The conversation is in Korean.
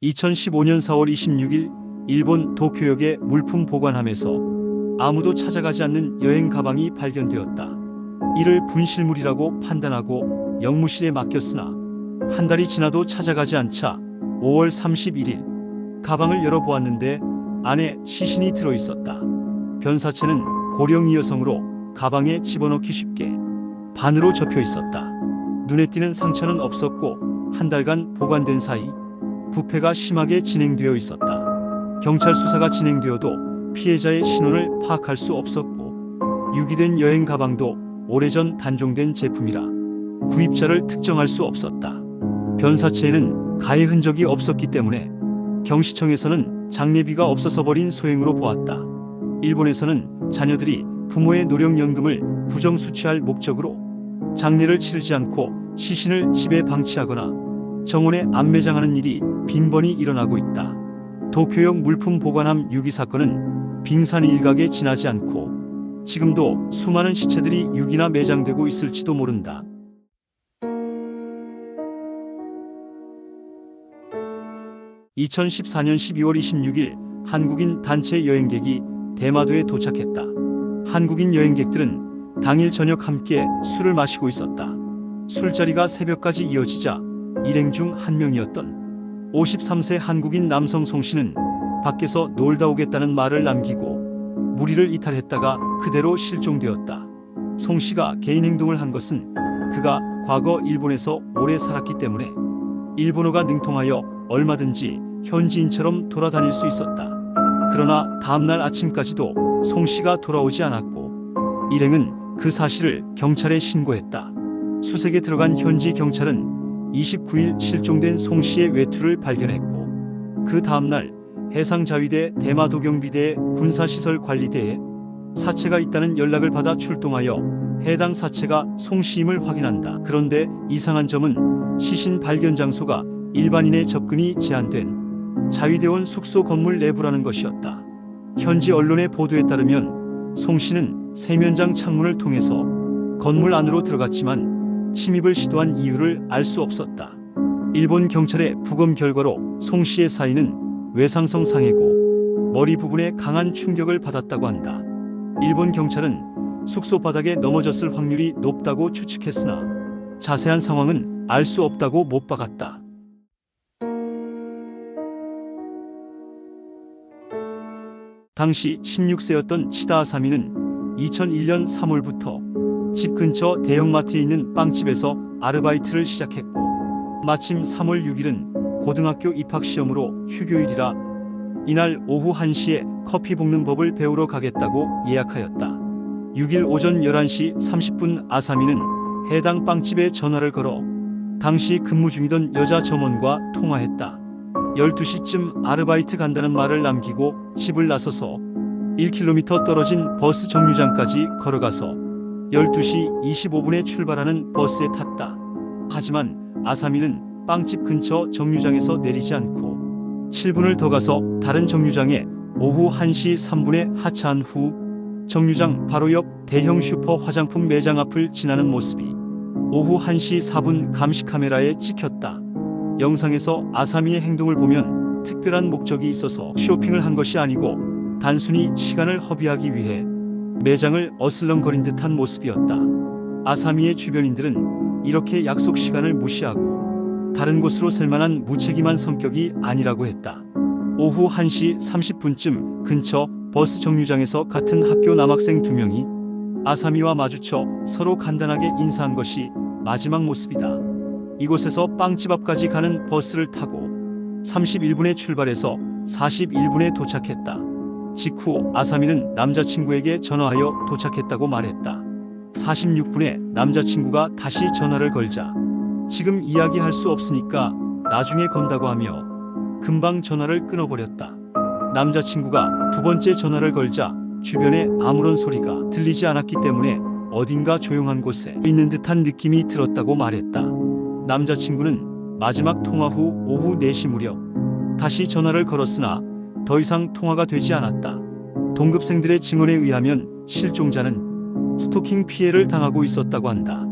2015년 4월 26일 일본 도쿄역의 물품 보관함에서 아무도 찾아가지 않는 여행 가방이 발견되었다. 이를 분실물이라고 판단하고 영무실에 맡겼으나 한 달이 지나도 찾아가지 않자 5월 31일 가방을 열어보았는데 안에 시신이 들어있었다. 변사체는 고령이 여성으로 가방에 집어넣기 쉽게 반으로 접혀 있었다. 눈에 띄는 상처는 없었고 한 달간 보관된 사이 부패가 심하게 진행되어 있었다. 경찰 수사가 진행되어도 피해자의 신원을 파악할 수 없었고 유기된 여행 가방도 오래전 단종된 제품이라 구입자를 특정할 수 없었다. 변사체에는 가해 흔적이 없었기 때문에 경시청에서는 장례비가 없어서 버린 소행으로 보았다. 일본에서는 자녀들이 부모의 노령연금을 부정수취할 목적으로 장례를 치르지 않고 시신을 집에 방치하거나 정원에 안매장하는 일이 빈번히 일어나고 있다. 도쿄역 물품 보관함 유기 사건은 빙산의 일각에 지나지 않고 지금도 수많은 시체들이 유기나 매장되고 있을지도 모른다. (2014년 12월 26일) 한국인 단체 여행객이 대마도에 도착했다. 한국인 여행객들은 당일 저녁 함께 술을 마시고 있었다. 술자리가 새벽까지 이어지자 일행 중 한 명이었던 53세 한국인 남성 송씨는 밖에서 놀다 오겠다는 말을 남기고 무리를 이탈했다가 그대로 실종되었다. 송씨가 개인 행동을 한 것은 그가 과거 일본에서 오래 살았기 때문에 일본어가 능통하여 얼마든지 현지인처럼 돌아다닐 수 있었다. 그러나 다음날 아침까지도 송씨가 돌아오지 않았고 일행은 그 사실을 경찰에 신고했다. 수색에 들어간 현지 경찰은 29일 실종된 송씨의 외투를 발견했고 그 다음날 해상자위대 대마도경비대의 군사시설관리대에 사체가 있다는 연락을 받아 출동하여 해당 사체가 송씨임을 확인한다. 그런데 이상한 점은 시신 발견 장소가 일반인의 접근이 제한된 자위대원 숙소 건물 내부라는 것이었다. 현지 언론의 보도에 따르면 송씨는 세면장 창문을 통해서 건물 안으로 들어갔지만 침입을 시도한 이유를 알 수 없었다. 일본 경찰의 부검 결과로 송씨의 사인은 외상성 상해고 머리 부분에 강한 충격을 받았다고 한다. 일본 경찰은 숙소 바닥에 넘어졌을 확률이 높다고 추측했으나 자세한 상황은 알 수 없다고 못 박았다. 당시 16세였던 치다 아사미는 2001년 3월부터 집 근처 대형마트에 있는 빵집에서 아르바이트를 시작했고 마침 3월 6일은 고등학교 입학시험으로 휴교일이라 이날 오후 1시에 커피 볶는 법을 배우러 가겠다고 예약하였다. 6일 오전 11시 30분 아사미는 해당 빵집에 전화를 걸어 당시 근무 중이던 여자 점원과 통화했다. 12시쯤 아르바이트 간다는 말을 남기고 집을 나서서 1km 떨어진 버스 정류장까지 걸어가서 12시 25분에 출발하는 버스에 탔다. 하지만 아사미는 빵집 근처 정류장에서 내리지 않고 7분을 더 가서 다른 정류장에 오후 1시 3분에 하차한 후 정류장 바로 옆 대형 슈퍼 화장품 매장 앞을 지나는 모습이 오후 1시 4분 감시 카메라에 찍혔다. 영상에서 아사미의 행동을 보면 특별한 목적이 있어서 쇼핑을 한 것이 아니고 단순히 시간을 허비하기 위해 매장을 어슬렁거린 듯한 모습이었다. 아사미의 주변인들은 이렇게 약속 시간을 무시하고 다른 곳으로 셀만한 무책임한 성격이 아니라고 했다. 오후 1시 30분쯤 근처 버스 정류장에서 같은 학교 남학생 2명이 아사미와 마주쳐 서로 간단하게 인사한 것이 마지막 모습이다. 이곳에서 빵집 앞까지 가는 버스를 타고 31분에 출발해서 41분에 도착했다. 직후 아사미는 남자친구에게 전화하여 도착했다고 말했다. 46분에 남자친구가 다시 전화를 걸자 지금 이야기할 수 없으니까 나중에 건다고 하며 금방 전화를 끊어버렸다. 남자친구가 두 번째 전화를 걸자 주변에 아무런 소리가 들리지 않았기 때문에 어딘가 조용한 곳에 있는 듯한 느낌이 들었다고 말했다. 남자친구는 마지막 통화 후 오후 4시 무렵 다시 전화를 걸었으나 더 이상 통화가 되지 않았다. 동급생들의 증언에 의하면 실종자는 스토킹 피해를 당하고 있었다고 한다.